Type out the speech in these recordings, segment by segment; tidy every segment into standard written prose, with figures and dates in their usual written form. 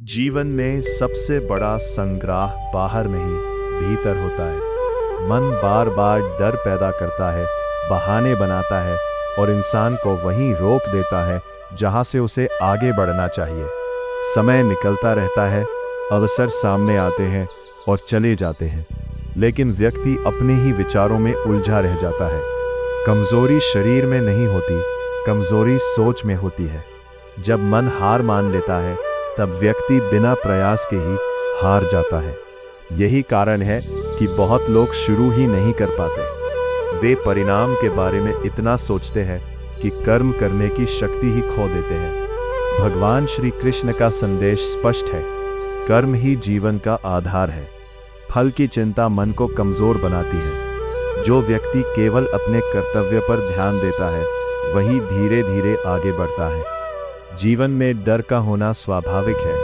जीवन में सबसे बड़ा संग्रह बाहर नहीं, भीतर होता है। मन बार बार डर पैदा करता है, बहाने बनाता है और इंसान को वहीं रोक देता है जहां से उसे आगे बढ़ना चाहिए। समय निकलता रहता है, अवसर सामने आते हैं और चले जाते हैं, लेकिन व्यक्ति अपने ही विचारों में उलझा रह जाता है। कमजोरी शरीर में नहीं होती, कमजोरी सोच में होती है। जब मन हार मान लेता है तब व्यक्ति बिना प्रयास के ही हार जाता है। यही कारण है कि बहुत लोग शुरू ही नहीं कर पाते। वे परिणाम के बारे में इतना सोचते हैं कि कर्म करने की शक्ति ही खो देते हैं। भगवान श्री कृष्ण का संदेश स्पष्ट है, कर्म ही जीवन का आधार है। फल की चिंता मन को कमजोर बनाती है। जो व्यक्ति केवल अपने कर्तव्य पर ध्यान देता है वही धीरे धीरे आगे बढ़ता है। जीवन में डर का होना स्वाभाविक है,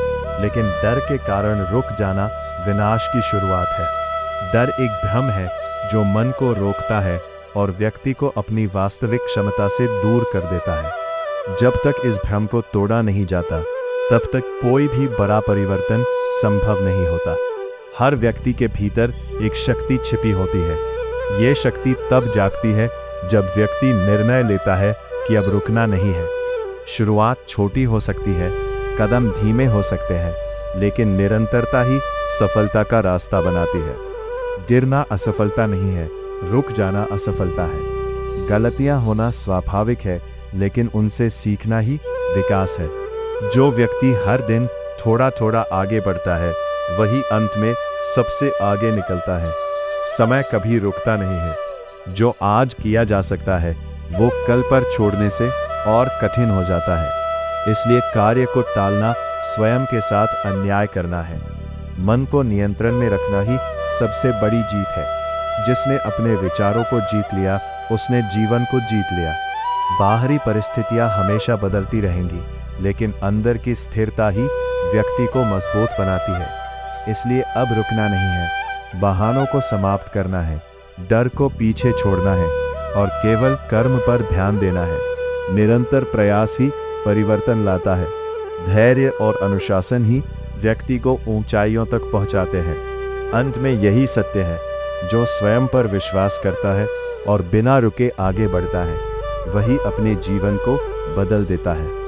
लेकिन डर के कारण रुक जाना विनाश की शुरुआत है। डर एक भ्रम है जो मन को रोकता है और व्यक्ति को अपनी वास्तविक क्षमता से दूर कर देता है। जब तक इस भ्रम को तोड़ा नहीं जाता, तब तक कोई भी बड़ा परिवर्तन संभव नहीं होता। हर व्यक्ति के भीतर एक शक्ति छिपी होती है। ये शक्ति तब जागती है जब व्यक्ति निर्णय लेता है कि अब रुकना नहीं है। शुरुआत छोटी हो सकती है, कदम धीमे हो सकते हैं, लेकिन निरंतरता ही सफलता का रास्ता बनाती है। गिरना असफलता नहीं है, रुक जाना असफलता है। गलतियां होना स्वाभाविक है, लेकिन उनसे सीखना ही विकास है। जो व्यक्ति हर दिन थोड़ा थोड़ा आगे बढ़ता है, वही अंत में सबसे आगे निकलता है। समय कभी रुकता नहीं है। जो आज किया जा सकता है, वो कल पर छोड़ने से और कठिन हो जाता है। इसलिए कार्य को टालना स्वयं के साथ अन्याय करना है। मन को नियंत्रण में रखना ही सबसे बड़ी जीत है। जिसने अपने विचारों को जीत लिया, उसने जीवन को जीत लिया। बाहरी परिस्थितियां हमेशा बदलती रहेंगी, लेकिन अंदर की स्थिरता ही व्यक्ति को मजबूत बनाती है। इसलिए अब रुकना नहीं है, बहानों को समाप्त करना है, डर को पीछे छोड़ना है और केवल कर्म पर ध्यान देना है। निरंतर प्रयास ही परिवर्तन लाता है। धैर्य और अनुशासन ही व्यक्ति को ऊंचाइयों तक पहुंचाते हैं। अंत में यही सत्य है, जो स्वयं पर विश्वास करता है और बिना रुके आगे बढ़ता है, वही अपने जीवन को बदल देता है।